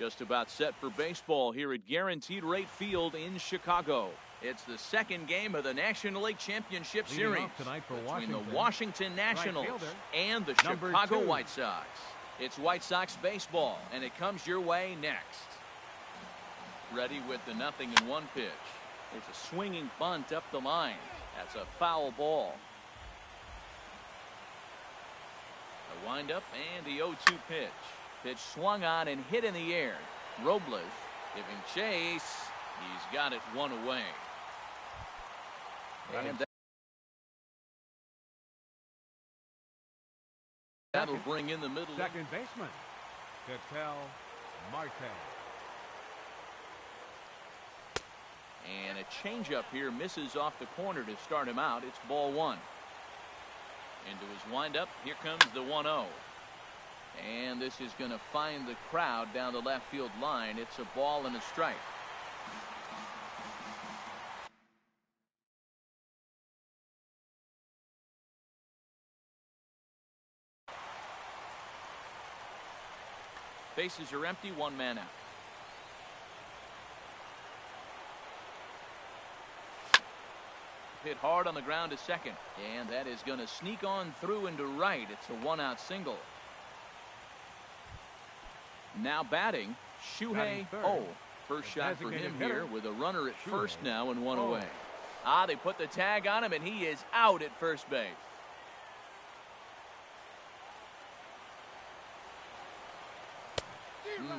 Just about set for baseball here at Guaranteed Rate Field in Chicago. It's the second game of the National League Championship Series between the Washington Nationals and the Chicago White Sox. It's White Sox baseball, and it comes your way next. Ready with the 0-1 pitch. It's a swinging bunt up the line. That's a foul ball. The windup and the 0-2 pitch. Pitch swung on and hit in the air. Robles giving chase. He's got it one away. And that'll bring in the middle. Second baseman, Marte. And a changeup here misses off the corner to start him out. It's ball one. Into his windup. Here comes the 1-0. And this is going to find the crowd down the left field line. It's a ball and a strike. Bases are empty, one man out. Hit hard on the ground to second. And that is going to sneak on through into right. It's a one-out single. Now batting, Shuhei Oh. First shot for him here with a runner at first now and one away. They put the tag on him, and he is out at first base.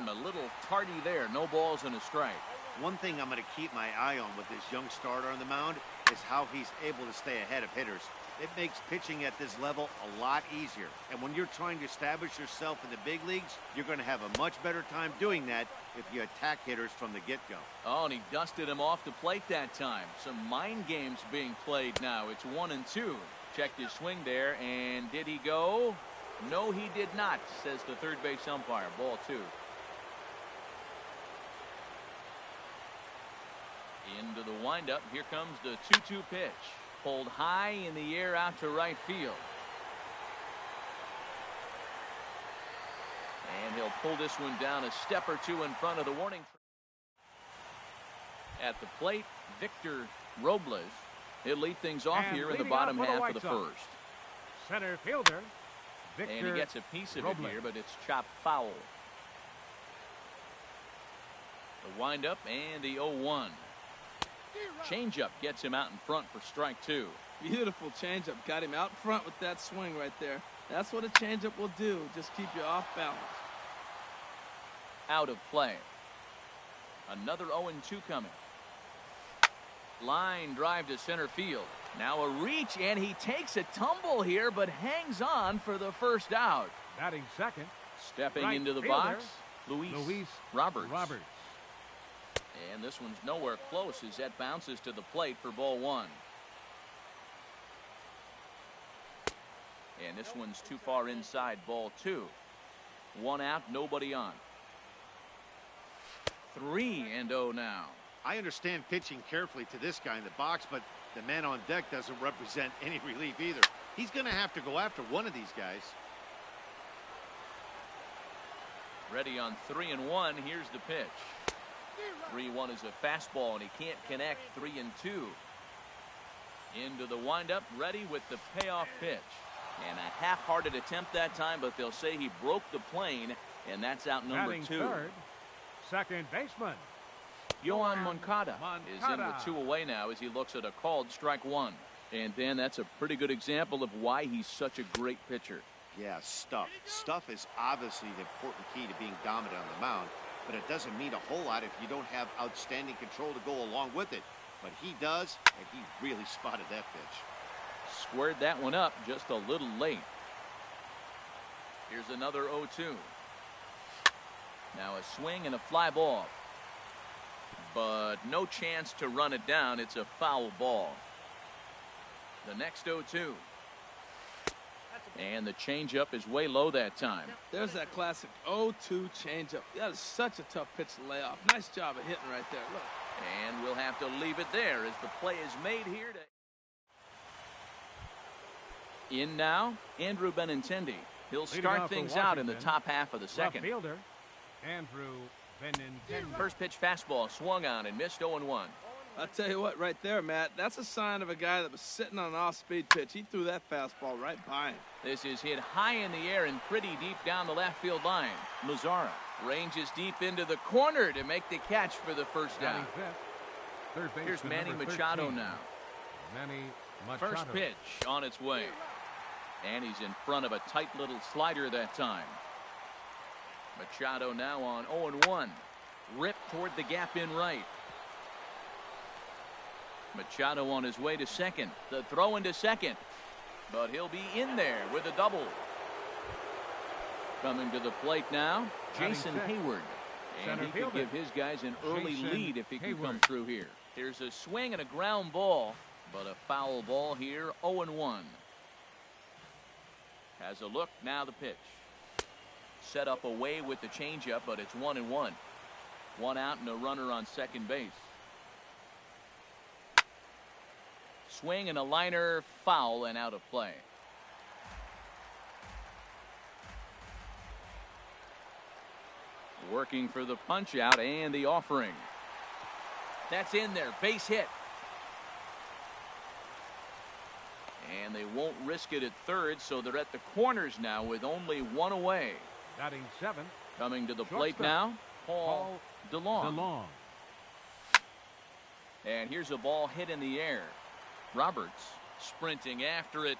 A little tardy there. No balls and a strike. One thing I'm going to keep my eye on with this young starter on the mound is how he's able to stay ahead of hitters. It makes pitching at this level a lot easier. And when you're trying to establish yourself in the big leagues, you're going to have a much better time doing that if you attack hitters from the get-go. Oh, and he dusted him off the plate that time. Some mind games being played now. It's 1-2. Checked his swing there, and did he go? No, he did not, says the third base umpire. Ball two. Into the windup. Here comes the 2-2 pitch. Pulled high in the air out to right field. And he'll pull this one down a step or two in front of the warning. At the plate, Victor Robles. He'll lead things off here in the bottom half of the first. Center fielder, Victor and he gets a piece of Robles. it here, but it's chopped foul. The windup and the 0-1. Changeup gets him out in front for strike two. Beautiful changeup. Got him out front with that swing right there. That's what a changeup will do. Just keep you off balance. Out of play. Another 0-2 coming. Line drive to center field. Now a reach, and he takes a tumble here, but hangs on for the first out. Batting second. Stepping right into the fielder, box, Luis Roberts. And this one's nowhere close as that bounces to the plate for ball one. And this one's too far inside, ball two. One out, nobody on. 3-0 now. I understand pitching carefully to this guy in the box, but the man on deck doesn't represent any relief either. He's going to have to go after one of these guys. Ready on 3-1. Here's the pitch. 3-1 is a fastball, and he can't connect. 3-2. Into the windup, ready with the payoff pitch. And a half-hearted attempt that time, but they'll say he broke the plane, and that's out number Batting two. third, second baseman, Yohan Moncada is in with two away now as he looks at a called strike one. And Dan, that's a pretty good example of why he's such a great pitcher. Yeah, stuff. Stuff is obviously the important key to being dominant on the mound, but it doesn't mean a whole lot if you don't have outstanding control to go along with it. But he does, and he really spotted that pitch. Squared that one up just a little late. Here's another 0-2. Now a swing and a fly ball. But no chance to run it down. It's a foul ball. The next 0-2. And the changeup is way low that time. There's that classic 0-2 changeup. That is such a tough pitch to lay off. Nice job of hitting right there. Look. And we'll have to leave it there as the play is made here. In now, Andrew Benintendi. He'll start things out in the top half of the second. Left fielder, Andrew First pitch fastball swung on and missed 0-1. I'll tell you what, right there, Matt, that's a sign of a guy that was sitting on an off-speed pitch. He threw that fastball right by him. This is hit high in the air and pretty deep down the left field line. Mazzara ranges deep into the corner to make the catch for the first down. Here's Manny Machado now. First pitch on its way. And he's in front of a tight little slider that time. Machado now on 0-1. Ripped toward the gap in right. Machado on his way to second. The throw into second. But he'll be in there with a double. Coming to the plate now, Jason Hayward. And he could give his guys an early lead if he can come through here. Here's a swing and a ground ball, but a foul ball here, 0-1. Has a look, now the pitch. Set up away with the changeup, but it's 1-1. One out and a runner on second base. Swing and a liner, foul and out of play. Working for the punch out and the offering. That's in there, base hit. And they won't risk it at third, so they're at the corners now with only one away. Batting seventh. Coming to the plate now, Paul DeLong. And here's a ball hit in the air. Roberts sprinting after it.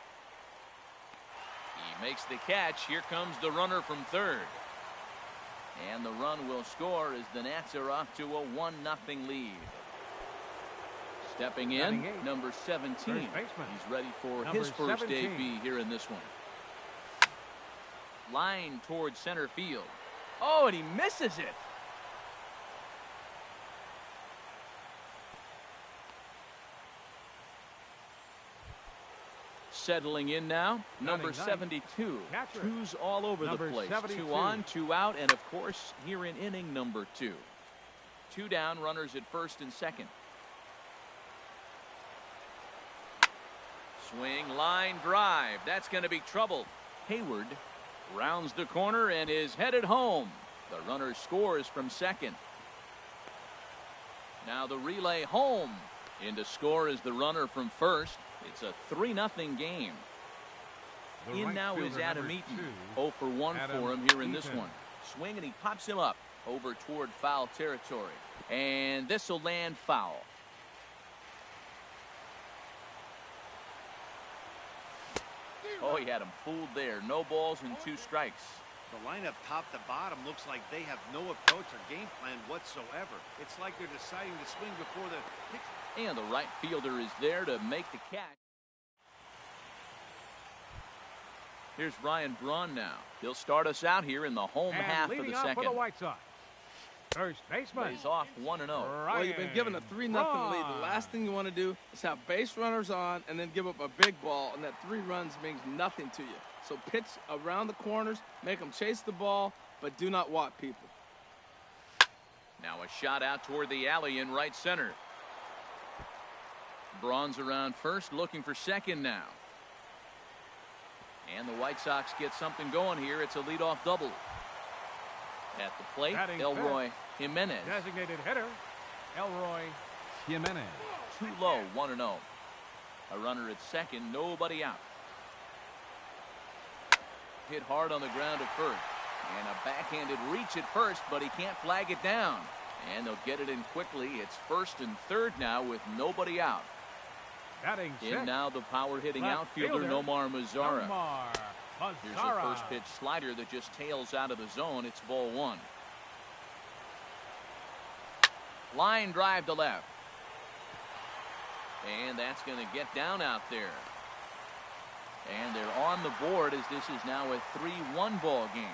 He makes the catch. Here comes the runner from third. And the run will score as the Nats are off to a 1-0 lead. Stepping in, number 17. He's ready for his first AB here in this one. Line towards center field. Oh, and he misses it. Settling in now, number 72. Two's all over the place. 2 on, 2 out, and of course, here in inning number 2. 2 down, runners at first and second. Swing, line, drive. That's going to be trouble. Hayward rounds the corner and is headed home. The runner scores from second. Now the relay home. In to score is the runner from first. It's a 3-0 game. In now is Adam Eaton. 0 for 1 for him here in this one. Swing and he pops him up over toward foul territory. And this will land foul. Oh, he had him fooled there. No balls and 2 strikes. The lineup top to bottom looks like they have no approach or game plan whatsoever. It's like they're deciding to swing before the pitch. And the right fielder is there to make the catch. Here's Ryan Braun now. He'll start us out here in the home half of the second. For the White Sox, first baseman. He's off 1-0. Well, you've been given a 3-0 lead. The last thing you want to do is have base runners on and then give up a big ball, and that 3 runs means nothing to you. So pitch around the corners, make them chase the ball, but do not walk people. Now a shot out toward the alley in right center. Braun's around first, looking for second now. And the White Sox get something going here. It's a leadoff double. At the plate, Elroy Jimenez. Designated hitter, Elroy Jimenez. Too low, 1-0. A runner at second, nobody out. Hit hard on the ground at first. And a backhanded reach at first, but he can't flag it down. And they'll get it in quickly. It's first and third now with nobody out. In now the power-hitting outfielder, Nomar Mazzara. Here's a first-pitch slider that just tails out of the zone. It's ball 1. Line drive to left. And that's going to get down out there. And they're on the board as this is now a 3-1 ball game.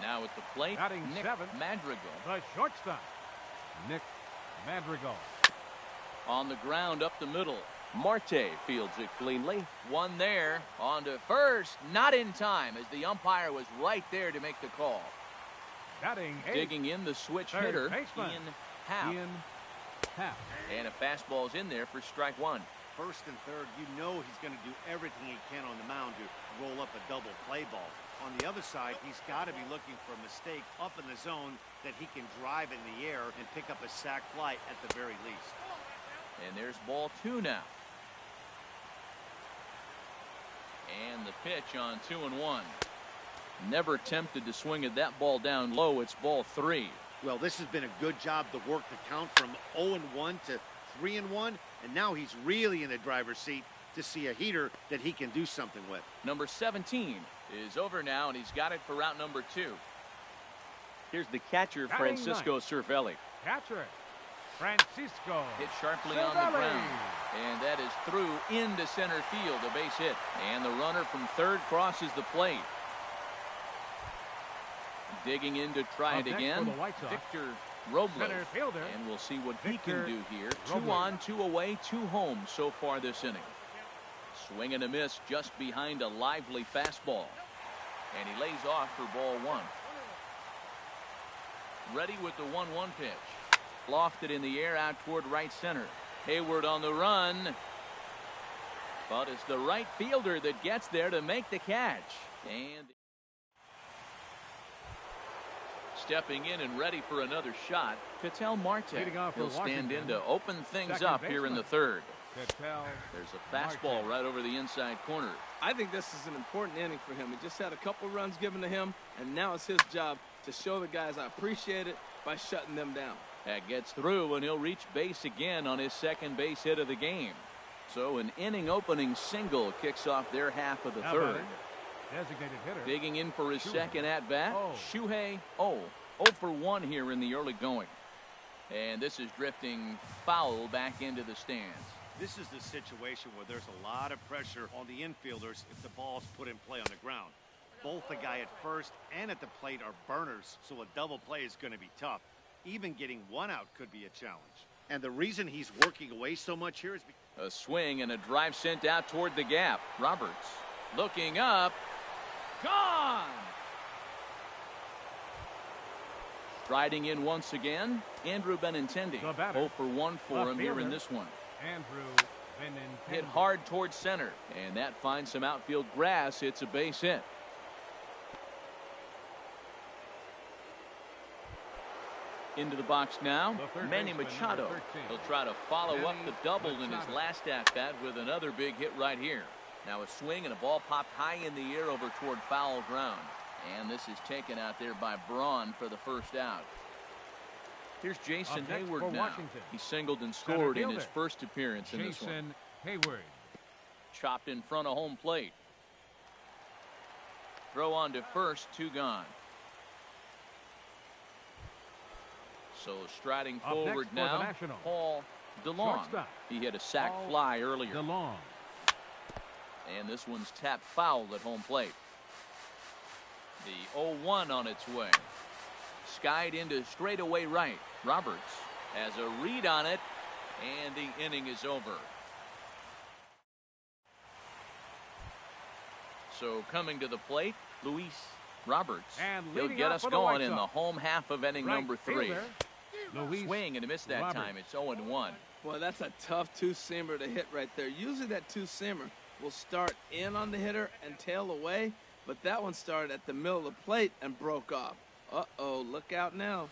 Now at the plate, Nick Madrigal. The shortstop, Nick Madrigal. On the ground up the middle. Marte fields it cleanly. One there. On to first. Not in time as the umpire was right there to make the call. Digging in the switch hitter, Ian Happ. And a fastball's in there for strike 1. First and third, you know he's going to do everything he can on the mound to roll up a double play ball. On the other side, he's got to be looking for a mistake up in the zone that he can drive in the air and pick up a sac fly at the very least. And there's ball 2 now. And the pitch on 2-1. Never tempted to swing at that ball down low. It's ball 3. Well, this has been a good job to work the count from 0-1 to 3-1, and now he's really in the driver's seat to see a heater that he can do something with. Number 17 is over now, and he's got it for out number 2. Here's the catcher, Francisco Cervelli. Catcher, Francisco. Hit sharply on the ground, and that is through into center field, a base hit. And the runner from third crosses the plate. Digging in to try it again, Victor Robles. And we'll see what he can do here. 2 on, 2 away, 2 home so far this inning. Swing and a miss just behind a lively fastball. And he lays off for ball 1. Ready with the 1-1 pitch. Lofted in the air out toward right center. Hayward on the run. But it's the right fielder that gets there to make the catch. And stepping in and ready for another shot, Ketel Marte. He'll stand in to open things up here in the third. There's a fastball right over the inside corner. I think this is an important inning for him. He just had a couple runs given to him, and now it's his job to show the guys I appreciate it by shutting them down. That gets through, and he'll reach base again on his second base hit of the game. So an inning opening single kicks off their half of the third. Designated hitter. Digging in for his second at bat, Shuhei 0 for 1 here in the early going. And this is drifting foul back into the stands. This is the situation where there's a lot of pressure on the infielders if the ball's put in play on the ground. Both the guy at first and at the plate are burners, so a double play is going to be tough. Even getting 1 out could be a challenge. And the reason he's working away so much here is because a swing and a drive sent out toward the gap. Roberts looking up. Gone! Striding in once again, Andrew Benintendi. 0 for 1 for him here in this one. Andrew Benintendi. Hit hard towards center, and that finds some outfield grass. It's a base hit. Into the box now, Manny Machado. He'll try to follow up the double in his last at-bat with another big hit right here. Now a swing and a ball popped high in the air over toward foul ground. And this is taken out there by Braun for the first out. Here's Jason Hayward now. He singled and scored in his first appearance in this one. Hayward. Chopped in front of home plate. Throw on to first, 2 gone. So striding forward now, Paul DeLong. He hit a sac fly earlier. DeLong. And this one's tapped foul at home plate. The 0-1 on its way. Skied into straightaway right. Roberts has a read on it, and the inning is over. So coming to the plate, Luis Roberts. He'll get us going in the home half of inning number 3. Swing and a miss that time. It's 0-1. Boy, that's a tough two-seamer to hit right there. Usually that two-seamer will start in on the hitter and tail away, but that one started at the middle of the plate and broke off. Uh-oh, look out now.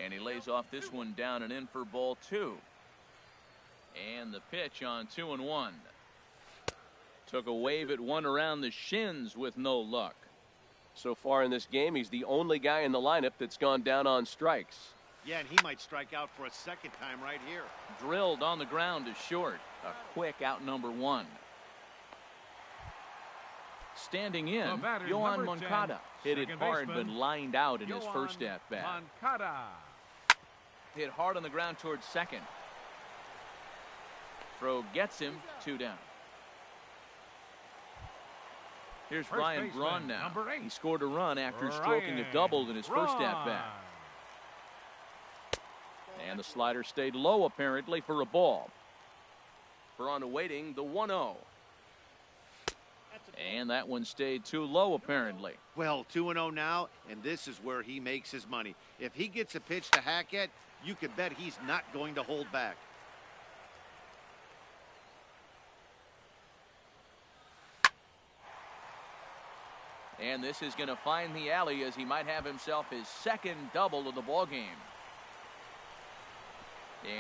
And he lays off this one down and in for ball 2. And the pitch on 2-1. Took a wave at one around the shins with no luck. So far in this game, he's the only guy in the lineup that's gone down on strikes. Yeah, and he might strike out for a second time right here. Drilled on the ground to short. A quick out number 1. Standing in, Yohan Moncada. Hit it hard but lined out in his first at-bat. Moncada. Hit hard on the ground towards second. Throw gets him, 2 down. Here's Ryan Braun now. He scored a run after stroking a double in his first at-bat. And the slider stayed low apparently for a ball. Braun awaiting the 1-0. And that one stayed too low apparently. Well, 2-0 now, and this is where he makes his money. If he gets a pitch to hack at, you could bet he's not going to hold back. And this is going to find the alley as he might have himself his second double of the ball game.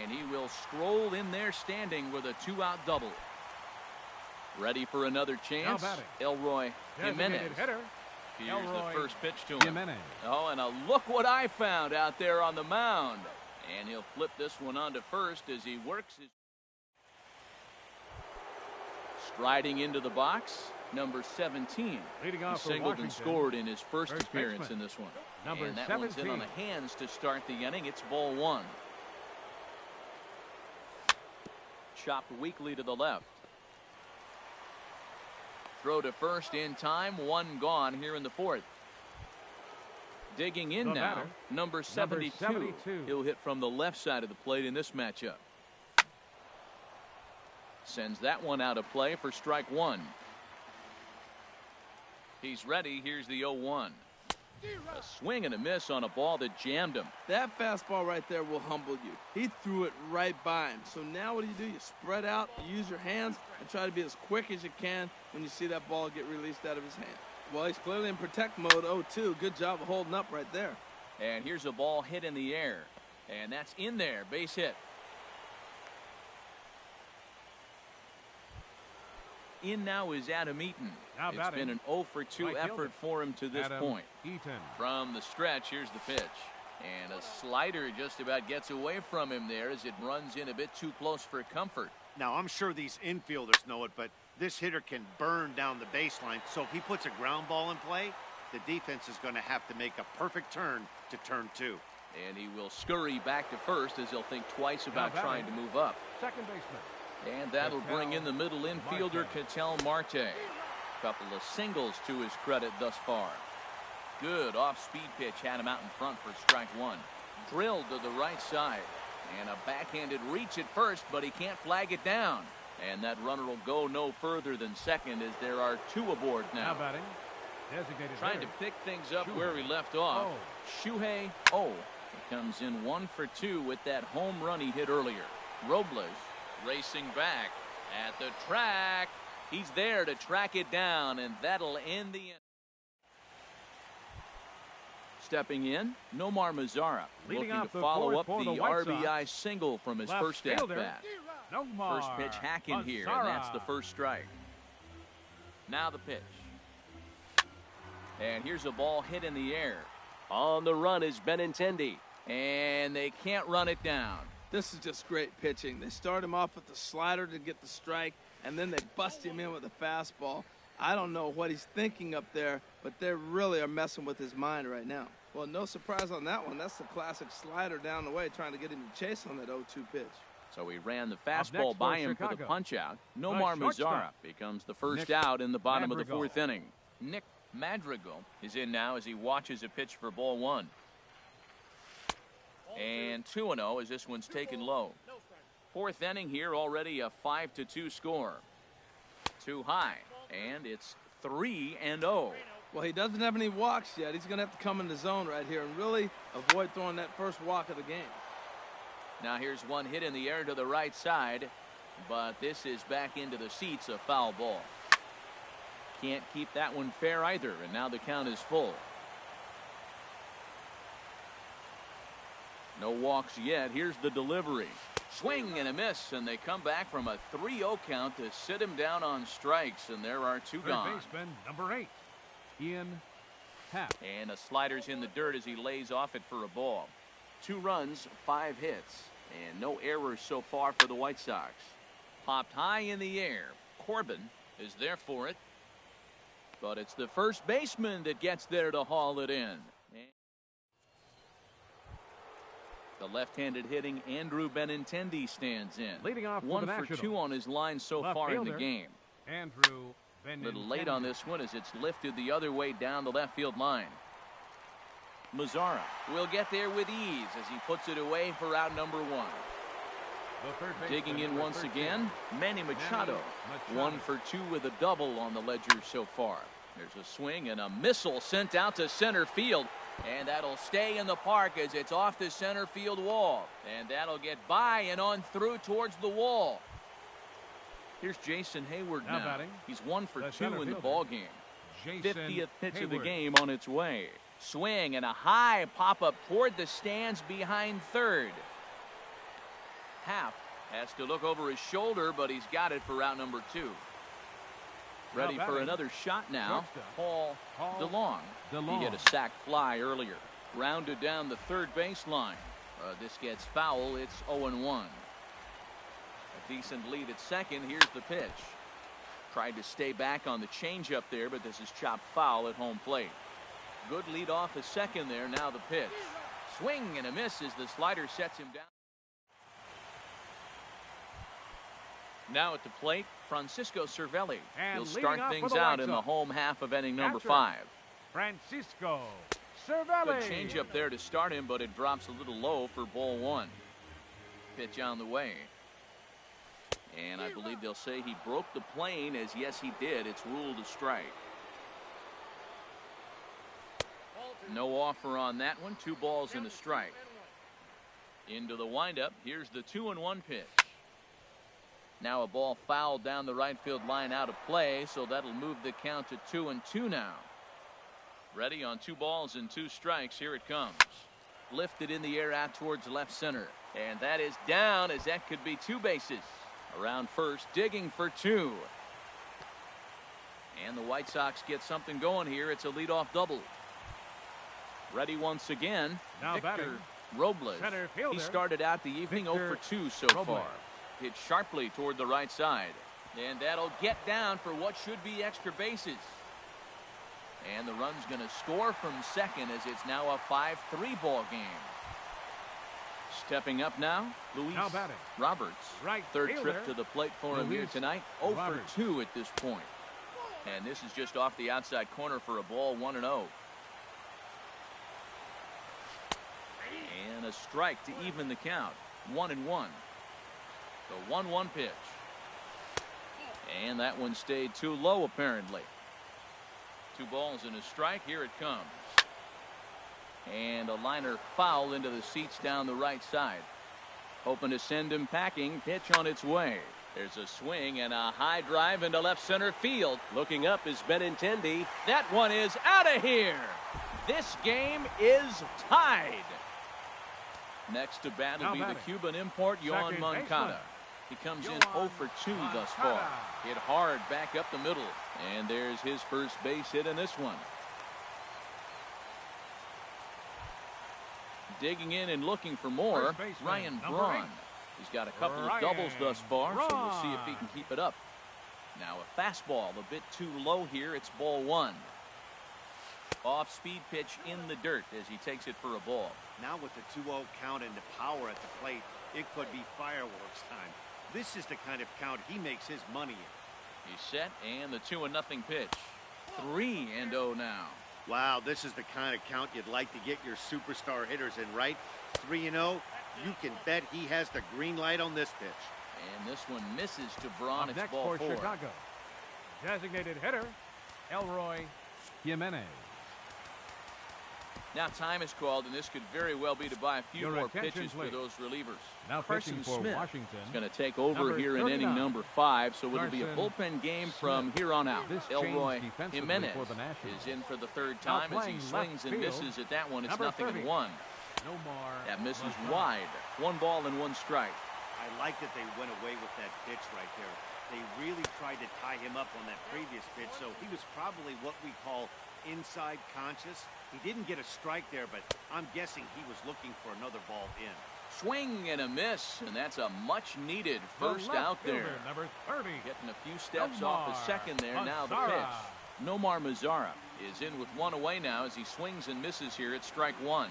And he will stroll in there standing with a 2-out double. Ready for another chance. Elroy Jimenez. Here's the first pitch to him. Oh, and look what I found out there on the mound. And he'll flip this one onto first as he works his... Striding into the box, number 17. He singled and scored in his first appearance in this one. And that one's in on the hands to start the inning. It's ball one. Chopped weakly to the left. Throw to first in time. One gone here in the fourth. Digging in now, number 72. He'll hit from the left side of the plate in this matchup. Sends that one out of play for strike one. He's ready. Here's the 0-1. A swing and a miss on a ball that jammed him. That fastball right there will humble you. He threw it right by him. So now what do? You spread out, you use your hands, and try to be as quick as you can when you see that ball get released out of his hand. Well, he's clearly in protect mode. 0-2. Good job of holding up right there. And here's a ball hit in the air. And that's in there. Base hit. In now is Adam Eaton. It's been an 0-for-2 effort for him to this point. From the stretch, here's the pitch. And a slider just about gets away from him there as it runs in a bit too close for comfort. Now, I'm sure these infielders know it, but this hitter can burn down the baseline. So if he puts a ground ball in play, the defense is going to have to make a perfect turn to turn two. And he will scurry back to first as he'll think twice about trying to move up. Second baseman. And that'll bring in the middle infielder, Ketel Marte. Couple of singles to his credit thus far. Good off-speed pitch had him out in front for strike one. Drilled to the right side. And a backhanded reach at first, but he can't flag it down. And that runner will go no further than second as there are two aboard now. Now batting. Designated Trying to pick things up where he left off. Shuhei He comes in 1 for 2 with that home run he hit earlier. Robles racing back at the track. He's there to track it down, and that'll end the inning. Stepping in, Nomar Mazara, looking to follow up the RBI single from his first at-bat. First pitch hacking here, and that's the first strike. Now the pitch. And here's a ball hit in the air. On the run is Benintendi, and they can't run it down. This is just great pitching. They start him off with the slider to get the strike, and then they bust him in with a fastball. I don't know what he's thinking up there, but they really are messing with his mind right now. Well, no surprise on that one. That's the classic slider down the way, trying to get him to chase on that 0-2 pitch. So he ran the fastball by him for the punch-out. Nomar Mazara becomes the first out in the bottom of the fourth inning. Nick Madrigal is in now as he watches a pitch for ball one. And 2-0 as this one's taken low. Fourth inning here, already a 5-2 score. Too high, and it's 3-0. Well, he doesn't have any walks yet. He's going to have to come in the zone right here and really avoid throwing that first walk of the game. Now here's one hit in the air to the right side, but this is back into the seats, a foul ball. Can't keep that one fair either, and now the count is full. No walks yet. Here's the delivery. Swing and a miss, and they come back from a 3-0 count to sit him down on strikes, and there are two gone. Third baseman, number 8, Ian Happ. And a slider's in the dirt as he lays off it for a ball. 2 runs, 5 hits, and no errors so far for the White Sox. Popped high in the air. Corbin is there for it, but it's the first baseman that gets there to haul it in. The left-handed hitting Andrew Benintendi stands in. Leading off 1 for 2 on his line so far in the game. Andrew Benintendi. A little late on this one as it's lifted the other way down the left field line. Mazara will get there with ease as he puts it away for out number 1. Digging in once again, Manny Machado. 1 for 2 with a double on the ledger so far. There's a swing and a missile sent out to center field. And that'll stay in the park as it's off the center field wall. And that'll get by and on through towards the wall. Here's Jason Hayward now. Batting. He's 1 for 2 in the ball game. 50th pitch of the game on its way. Swing and a high pop-up toward the stands behind third. Happ has to look over his shoulder, but he's got it for out number 2. Ready for another shot now. Paul DeLong. He hit a sac fly earlier. Rounded down the third baseline. This gets foul. It's 0-1. A decent lead at second. Here's the pitch. Tried to stay back on the changeup there, but this is chopped foul at home plate. Good lead off at second there. Now the pitch. Swing and a miss as the slider sets him down. Now at the plate, Francisco Cervelli. He'll start things out in the home half of inning number 5. Francisco Cervelli. Good change up there to start him, but it drops a little low for ball 1. Pitch on the way. And I believe they'll say he broke the plane, as yes he did. It's ruled a strike. No offer on that one. 2 balls and a strike. Into the windup. Here's the 2-1 pitch. Now a ball fouled down the right field line out of play, so that'll move the count to 2-2 now. Ready on 2 balls and 2 strikes. Here it comes. Lifted in the air out towards left center. And that is down, as that could be 2 bases. Around first, digging for 2. And the White Sox get something going here. It's a leadoff double. Ready once again. Now Victor Robles. He started out the evening 0 for 2 so far. Hit sharply toward the right side. And that'll get down for what should be extra bases. And the run's going to score from second, as it's now a 5-3 ball game. Stepping up now, Luis Roberts. Third trip to the plate for him here tonight. 0 for 2 at this point. And this is just off the outside corner for a ball, 1-0. And a strike to even the count. 1-1. The 1-1 pitch. And that one stayed too low, apparently. 2 balls and a strike. Here it comes. And a liner foul into the seats down the right side. Hoping to send him packing. Pitch on its way. There's a swing and a high drive into left center field. Looking up is Benintendi. That one is out of here. This game is tied. Next to bat will be the Cuban import, Yohan Moncada. He comes in 0 for 2 thus far. Hit hard back up the middle. And there's his first base hit in this one. Digging in and looking for more, Ryan Braun. He's got a couple of doubles thus far, so we'll see if he can keep it up. Now a fastball a bit too low here. It's ball 1. Off-speed pitch in the dirt as he takes it for a ball. Now with the 2-0 count and the power at the plate, it could be fireworks time. This is the kind of count he makes his money in. He's set, and the 2-0 pitch. 3-0 now. Wow, this is the kind of count you'd like to get your superstar hitters in, right? 3-0, you can bet he has the green light on this pitch. And this one misses to Braun. It's next ball for 4. Chicago. Designated hitter, Elroy Jimenez. Now time is called, and this could very well be to buy a few more pitches for those relievers. Now Carson for Smith Washington is going to take over here in inning number 5, so it'll be a bullpen game from here on out. Elroy Jimenez is in for the 3rd time as he swings and misses at that one. It's 0-1. That misses wide. 1 ball and 1 strike. I like that they went away with that pitch right there. They really tried to tie him up on that previous pitch, so he was probably what we call inside conscious. He didn't get a strike there, but I'm guessing he was looking for another ball in. Swing and a miss, and that's a much-needed first out there. Number 30. Getting a few steps off the second there. Now the pitch. Nomar Mazara is in with 1 away now as he swings and misses here at strike 1.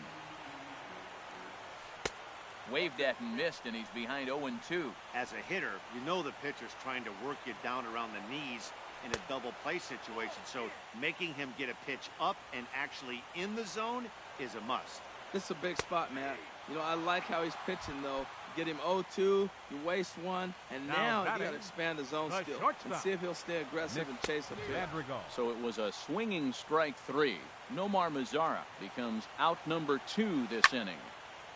Waved at and missed, and he's behind 0-2. As a hitter, you know the pitcher's trying to work you down around the knees in a double play situation, so making him get a pitch up and actually in the zone is a must. This is a big spot, man. You know, I like how he's pitching, though. Get him 0-2, you waste 1, and now you got to expand the zone still and see if he'll stay aggressive and chase a pitch. So it was a swinging strike 3. Nomar Mazara becomes out number 2 this inning.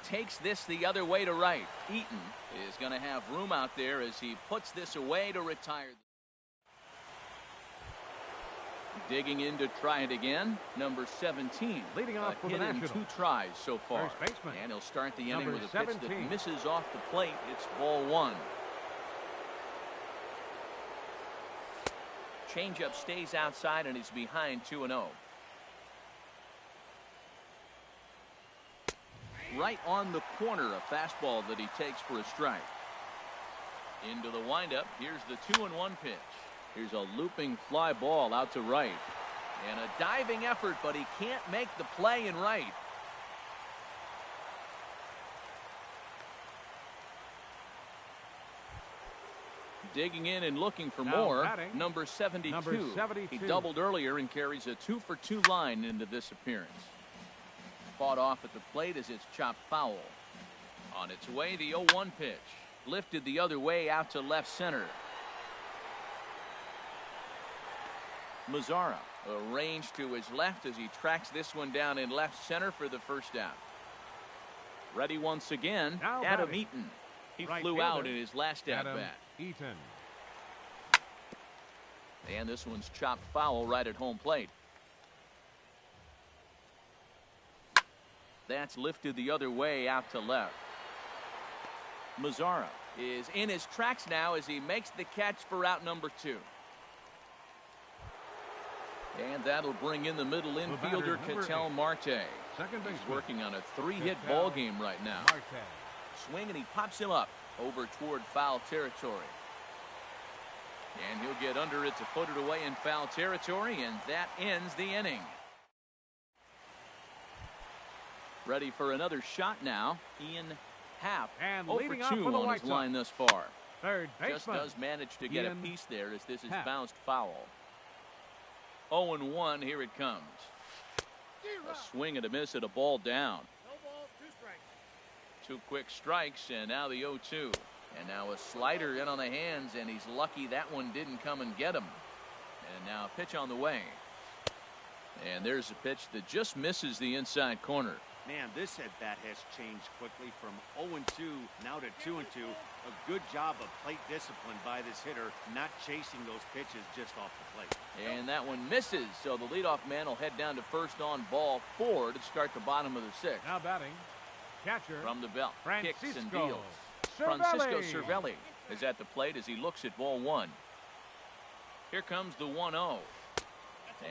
Takes this the other way to right. Eaton is going to have room out there as he puts this away to retire. Digging in to try it again, number 17. Leading off for the hit in Nationals. 2 tries so far. First baseman. And he'll start the inning Number with a pitch 17. that misses off the plate. It's ball 1. Changeup stays outside and he's behind 2-0. Right on the corner, a fastball that he takes for a strike. Into the windup. Here's the 2-1 pitch. Here's a looping fly ball out to right. And a diving effort, but he can't make the play in right. Digging in and looking for Now more, batting, number 72. Number 72. He doubled earlier and carries a 2-for-2 line into this appearance. Fought off at the plate as it's chopped foul. On its way, the 0-1 pitch. Lifted the other way out to left center. Mazzara arranged to his left as he tracks this one down in left center for the first out. Ready once again, Now Adam batting. Eaton. He Right flew fielder, out in his last at Adam bat. Eaton. And this one's chopped foul right at home plate. That's lifted the other way out to left. Mazzara is in his tracks now as he makes the catch for out number 2. And that'll bring in the middle infielder, Ketel Marte. Second baseman. He's working on a 3-hit ball game right now. Marte. Swing and he pops him up over toward foul territory. And he'll get under it to put it away in foul territory, and that ends the inning. Ready for another shot now. Ian Happ, And 0 leading for off 2 for the on White his line Sox. thus far. Third Just baseman. does manage to get Ian a piece there as this is Happ. bounced foul. 0-1, here it comes. A swing and a miss at a ball down. 2 quick strikes, and now the 0-2. And now a slider in on the hands, and he's lucky that one didn't come and get him. And now a pitch on the way. And there's a pitch that just misses the inside corner. Man, this at-bat has changed quickly from 0-2 now to 2-2. A good job of plate discipline by this hitter, not chasing those pitches just off the plate. And that one misses, so the leadoff man will head down to first on ball 4 to start the bottom of the 6th. Now batting. Catcher. From the belt, kicks and Francisco deals. Cervelli. Francisco Cervelli is at the plate as he looks at ball 1. Here comes the 1-0.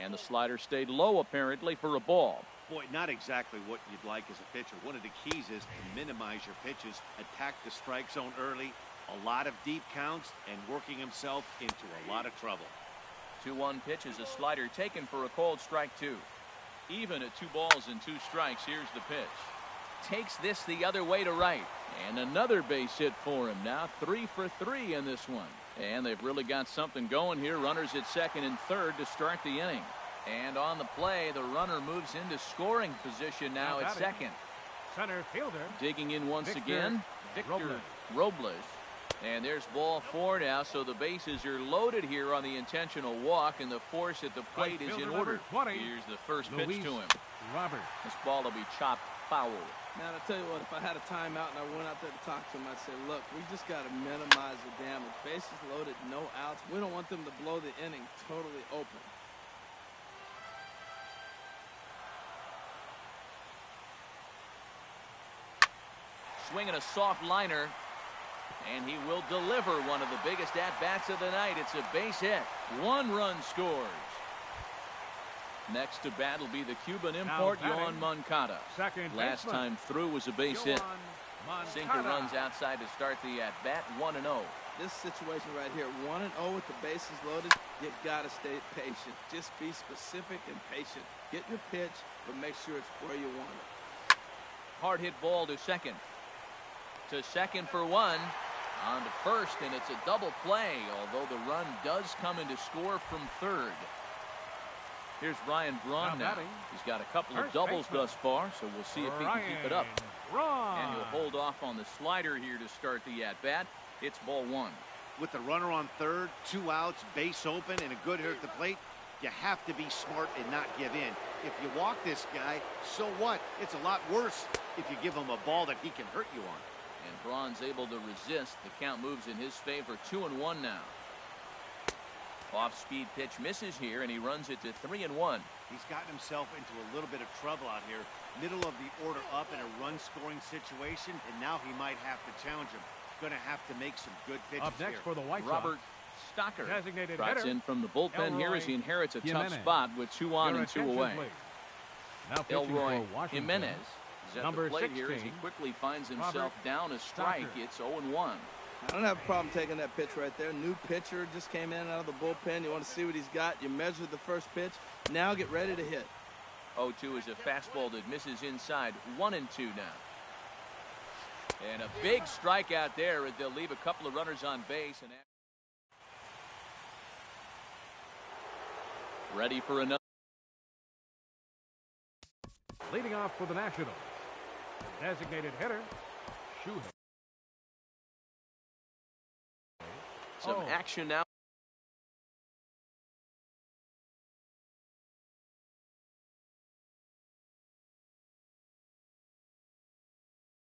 And the slider stayed low apparently for a ball. Boy, not exactly what you'd like as a pitcher. One of the keys is to minimize your pitches, attack the strike zone early, a lot of deep counts, and working himself into a lot of trouble. 2-1 pitch is a slider taken for a called strike 2. Even at 2 balls and 2 strikes, here's the pitch. Takes this the other way to right. And another base hit for him. Now 3 for 3 in this one. And they've really got something going here. Runners at second and third to start the inning. And on the play, the runner moves into scoring position now at second. Center fielder. Digging in once Victor again, Victor Robles. And there's ball 4 now, so the bases are loaded here on the intentional walk, and the force at the plate is in order. 20, Here's the first pitch to him. Robert. This ball will be chopped foul. Man, I tell you what, if I had a timeout and I went out there to talk to him, I'd say, look, we just got to minimize the damage. Bases loaded, no outs. We don't want them to blow the inning totally open. Swinging a soft liner, and he will deliver one of the biggest at-bats of the night. It's a base hit. 1 run scores. Next to bat will be the Cuban import, Yohan Moncada. Second Last baseman. time through was a base hit. Moncada. Sinker runs outside to start the at-bat, 1-0. This situation right here, 1-0 with the bases loaded, you got to stay patient. Just be specific and patient. Get your pitch, but make sure it's where you want it. Hard hit ball to second. To second for 1. On to first, and it's a double play, although the run does come into score from third. Here's Ryan Braun now. He's got a couple of doubles thus far, so we'll see if he can keep it up. And he'll hold off on the slider here to start the at-bat. It's ball 1. With the runner on third, 2 outs, base open, and a good hitter at the plate, you have to be smart and not give in. If you walk this guy, so what? It's a lot worse if you give him a ball that he can hurt you on. And Braun's able to resist. The count moves in his favor, 2-1 now. Off-speed pitch misses here, and he runs it to 3-1. He's gotten himself into a little bit of trouble out here. Middle of the order up in a run-scoring situation, and now he might have to challenge him. Going to have to make some good pitches Up next here. for the White Sox. Robert Stocker Designated trots hitter, in from the bullpen here as he inherits a tough Jimenez. spot with 2 on Your and 2 attention, away. please. Now pitching Elroy for Washington. Jimenez is at Number the plate here as he 16, quickly finds himself Robert down a strike. Stocker. It's 0-1. I don't have a problem taking that pitch right there. New pitcher just came in out of the bullpen. You want to see what he's got. You measure the first pitch. Now get ready to hit. 0-2 is a fastball that misses inside. 1-2 now. And a big strikeout there. They'll leave a couple of runners on base. And ready for another. Leading off for the Nationals, the designated hitter, Shuhei. Some action now.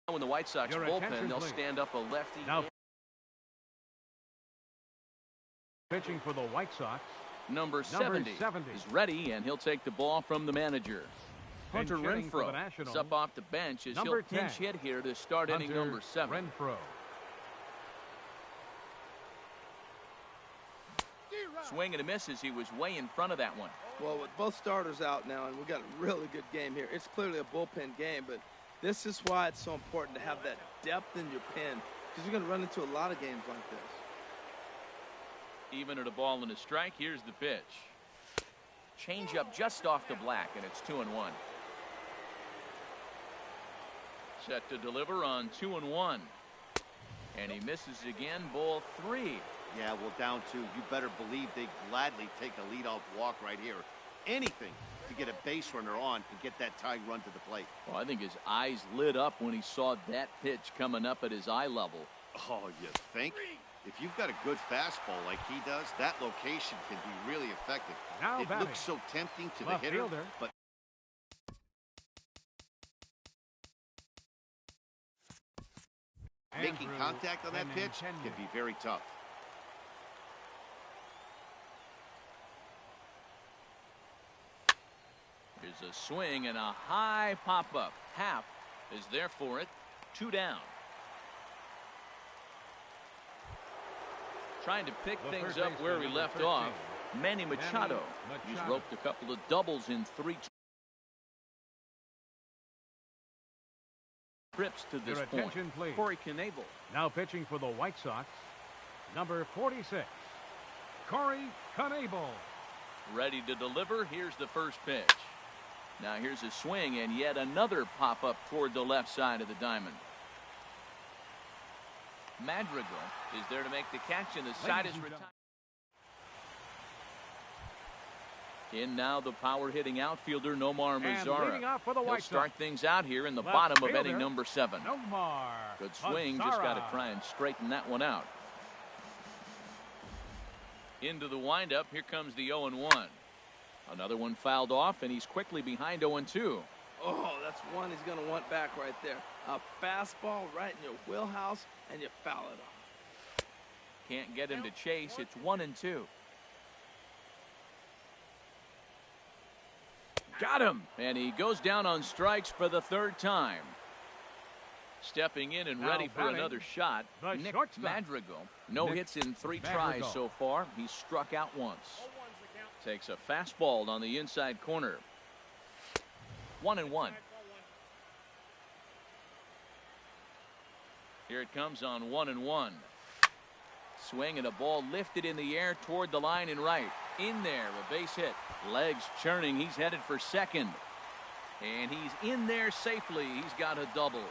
In the White Sox Your bullpen, attention, they'll please. stand up a lefty. Now pitching for the White Sox, Number 70 is ready, and he'll take the ball from the manager. Hunter Pinch hitting for the Renfroe Nationals. is up off the bench as Number he'll pinch 10. hit here to start inning Hunter number 7. Renfroe. Swing and a miss as he was way in front of that one. Well, with both starters out now, and we've got a really good game here, it's clearly a bullpen game, but this is why it's so important to have that depth in your pen, because you're going to run into a lot of games like this. Even at a ball and a strike, here's the pitch. Change up just off the black, and it's 2-1. Set to deliver on 2-1. And he misses again, ball 3. Yeah, well, down 2. You better believe they gladly take a leadoff walk right here. Anything to get a base runner on and get that tying run to the plate. Well, I think his eyes lit up when he saw that pitch coming up at his eye level. Oh, you think? If you've got a good fastball like he does, that location can be really effective. Now It batting, looks so tempting to the left hitter, fielder. but making Andrew contact on that pitch can Benintendi. be very tough. Here's a swing and a high pop-up. Half is there for it. 2 down. Trying to pick The things third up where baseman, we left 13, off. Manny Machado. He's Machado. roped a couple of doubles in 3 trips to this Your point. attention, please. Corey Knebel. Now pitching for the White Sox, number 46, Corey Knebel. Ready to deliver. Here's the first pitch. Now here's a swing and yet another pop-up toward the left side of the diamond. Madrigal is there to make the catch, and the side is retired. In now the power-hitting outfielder Nomar And Mazara. leading off for the He'll White start Sox, things out here in the left bottom of fielder, inning number 7. Nomar Good swing, just got to Mazara. try and straighten that one out. Into the windup, here comes the 0-1. Another one fouled off, and he's quickly behind 0-2. Oh, that's one he's going to want back right there. A fastball right in your wheelhouse, and you foul it off. Can't get him to chase. It's 1-2. Got him, and he goes down on strikes for the 3rd time. Stepping in and Now ready for batting, another shot, the Nick shortstop. Madrigal. No Nick hits in 3 Madrigal. tries so far. He's struck out once. Takes a fastball on the inside corner. 1-1. Here it comes on 1-1. Swing and a ball lifted in the air toward the line and right. In there, a base hit. Legs churning. He's headed for second. And he's in there safely. He's got a double.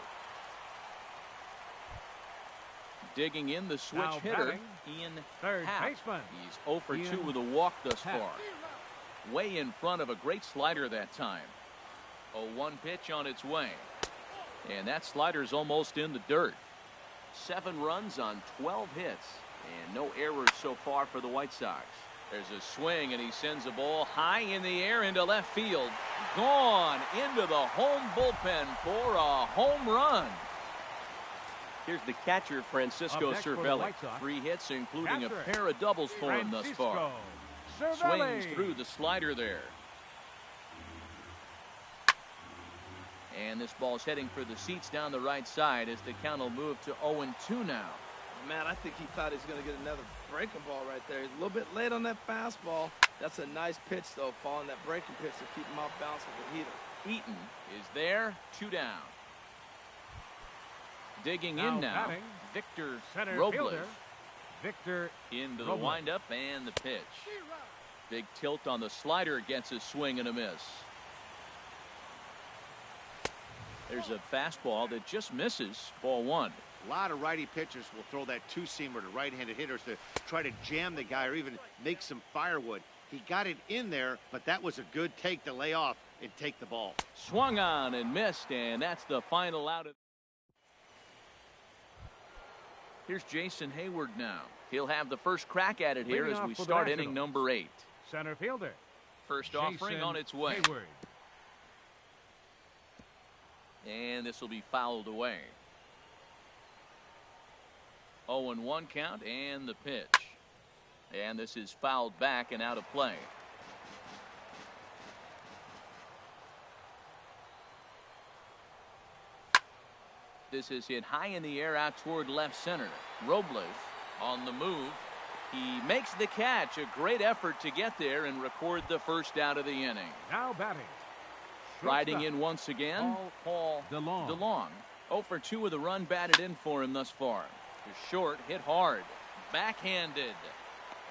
Digging in the switch Now hitter, batting, Ian third Happ. baseman, He's 0 for 2 Ian with a walk thus Happ. far. Way in front of a great slider that time. 0-1 pitch on its way. And that slider's almost in the dirt. 7 runs on 12 hits. And no errors so far for the White Sox. There's a swing, and he sends a ball high in the air into left field. Gone into the home bullpen for a home run. Here's the catcher, Francisco Cervelli. 3 hits, including a pair of doubles for him thus far. Swings through the slider there. And this ball's heading for the seats down the right side as the count will move to 0-2 now. Man, I think he thought he was going to get another breaking ball right there. He's a little bit late on that fastball. That's a nice pitch, though, following that breaking pitch to keep him off balance with the heater. Eaton is there, 2 down. Digging in now, Victor Robles. Victor into the windup and the pitch. Big tilt on the slider, gets a swing and a miss. There's a fastball that just misses, ball 1. A lot of righty pitchers will throw that two-seamer to right-handed hitters to try to jam the guy or even make some firewood. He got it in there, but that was a good take to lay off and take the ball. Swung on and missed, and that's the final out. Here's Jason Hayward now. He'll have the first crack at it here as we start inning number 8. Center fielder. First offering on its way. Hayward. And this will be fouled away. 0-1 count and the pitch. And this is fouled back and out of play. This is hit high in the air out toward left center. Robles on the move. He makes the catch. A great effort to get there and record the first out of the inning. Now batting. Riding in once again, Paul DeLong. 0 for 2 with a run batted in for him thus far. The short hit hard. Backhanded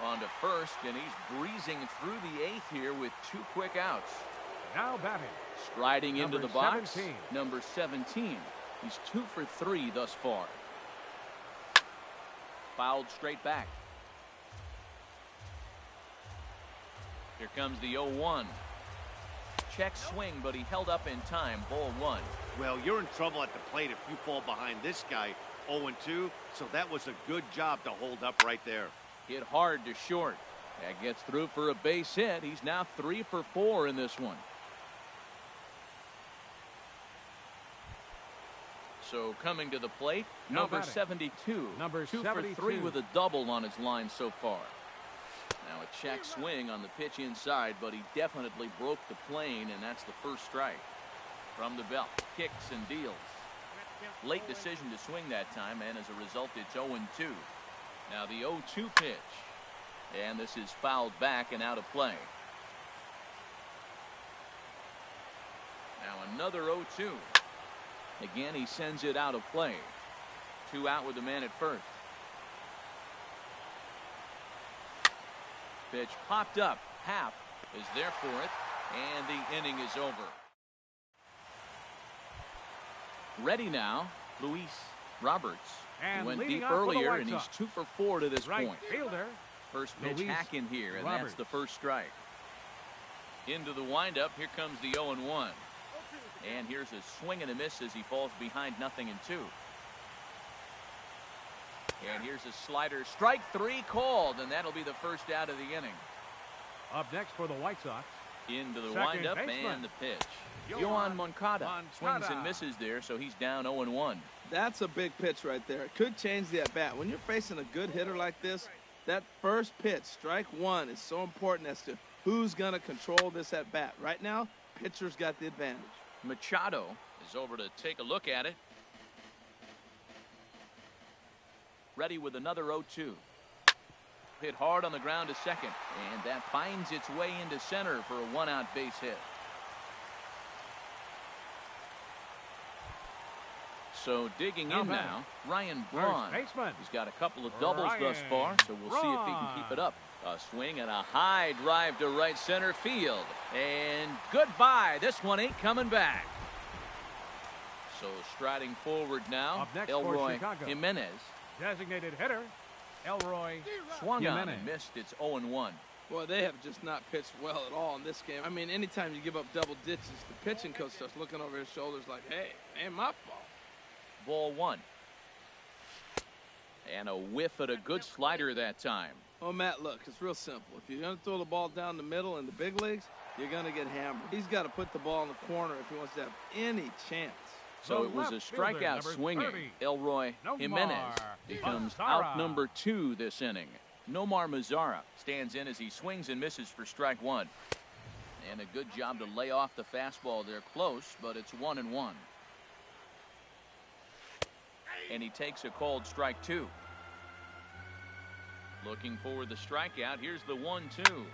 on to first, and he's breezing through the 8th here with 2 quick outs. Now batting. Striding into the box, 17. number 17. He's 2 for 3 thus far. Fouled straight back. Here comes the 0-1. Check swing, but he held up in time. Ball 1. Well, you're in trouble at the plate if you fall behind this guy 0-2, so that was a good job to hold up right there. Hit hard to short. That gets through for a base hit. He's now 3 for 4 in this one. So coming to the plate, number 72. Number 2 72. for 3 with a double on his line so far. Now a check swing on the pitch inside, but he definitely broke the plane, and that's the first strike. From the belt, kicks and deals. Late decision to swing that time, and as a result, it's 0-2. Now the 0-2 pitch, and this is fouled back and out of play. Now another 0-2. Again, he sends it out of play. 2 out with the man at first. Pitch popped up. Half is there for it, and the inning is over. Ready now, Luis Roberts. And he went leading deep off for the earlier, White and he's Sox. 2 for 4 to this Right point. fielder. First pitch Luis hack in here, and Roberts. that's the first strike. Into the windup, here comes the 0-1. And here's a swing and a miss as he falls behind 0-2. And here's a slider. Strike 3 called, and that'll be the first out of the inning. Up next for the White Sox. Into the Second windup baseman. and the pitch. Yohan Moncada swings and misses there, so he's down 0-1. That's a big pitch right there. It could change the at-bat. When you're facing a good hitter like this, that first pitch, strike 1, is so important as to who's going to control this at-bat. Right now, pitcher's got the advantage. Machado is over to take a look at it. Ready with another 0-2. Hit hard on the ground to second, and that finds its way into center for a 1-out base hit. So digging in now, Ryan Braun. He's got a couple of doubles thus far, so we'll see if he can keep it up. A swing and a high drive to right center field. And goodbye. This one ain't coming back. So striding forward now, Elroy Jimenez. Designated hitter, Elroy Swung on and missed. It's 0-1. Boy, they have just not pitched well at all in this game. I mean, anytime you give up double ditches, the pitching coach starts looking over his shoulders like, hey, ain't my fault. Ball 1. And a whiff at a good slider that time. Oh, Matt, look, it's real simple. If you're going to throw the ball down the middle in the big leagues, you're going to get hammered. He's got to put the ball in the corner if he wants to have any chance. So it was a strikeout swinging. 30, Elroy Jimenez becomes out number 2 this inning. Nomar Mazara stands in as he swings and misses for strike 1. And a good job to lay off the fastball there close, but it's 1-1. And he takes a called strike 2. Looking for the strikeout. Here's the 1-2.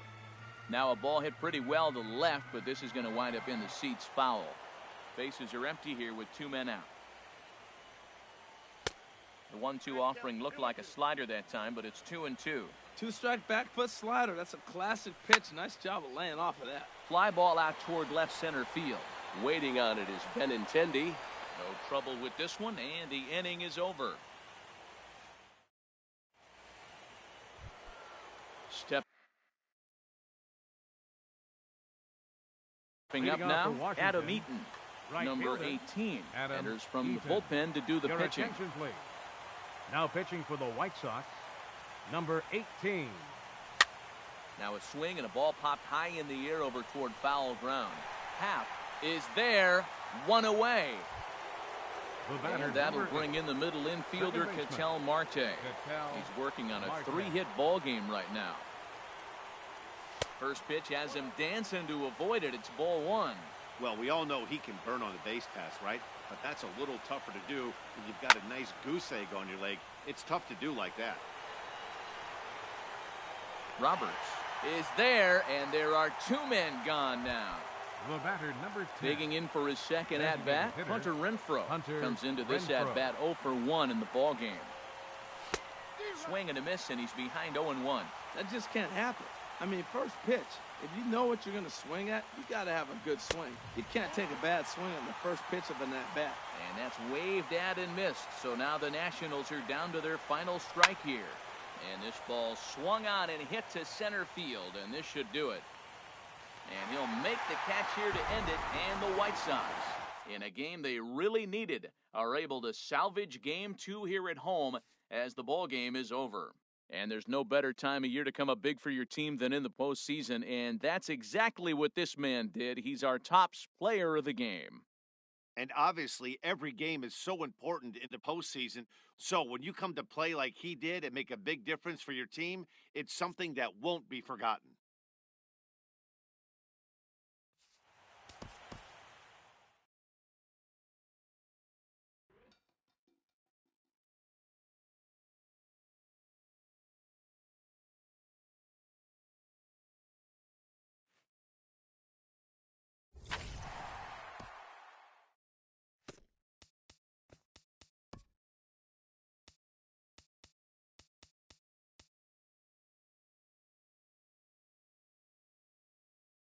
Now a ball hit pretty well to left, but this is going to wind up in the seats foul. Bases are empty here with 2 men out. The 1-2 offering looked like a slider that time, but it's 2-2. 2-strike back foot slider. That's a classic pitch. Nice job of laying off of that. Fly ball out toward left center field. Waiting on it is Benintendi. No trouble with this one, and the inning is over. Stepping up now, Adam Eaton, number 18, enters from the bullpen to do the pitching. Now pitching for the White Sox, number 18. Now a swing and a ball popped high in the air over toward foul ground. Happ is there, 1 away. And that'll bring in the middle infielder, Ketel Marte. He's working on a 3-hit ball game right now. First pitch has him dancing to avoid it. It's ball 1. Well, we all know he can burn on the base pass, right? But that's a little tougher to do when you've got a nice goose egg on your leg. It's tough to do like that. Roberts is there, and there are 2 men gone now. The batter, number 10. Digging in for his second at-bat, Hunter Renfroe comes into this at-bat 0 for 1 in the ball game. Swing and a miss, and he's behind 0-1. That just can't happen. I mean, first pitch, if you know what you're going to swing at, you got to have a good swing. You can't take a bad swing on the first pitch of an at-bat. And that's waved at and missed. So now the Nationals are down to their final strike here. And this ball swung on and hit to center field, and this should do it. And he'll make the catch here to end it, and the White Sox, in a game they really needed, are able to salvage Game 2 here at home as the ball game is over. And there's no better time of year to come up big for your team than in the postseason, and that's exactly what this man did. He's our top player of the game. And obviously, every game is so important in the postseason. So when you come to play like he did and make a big difference for your team, it's something that won't be forgotten.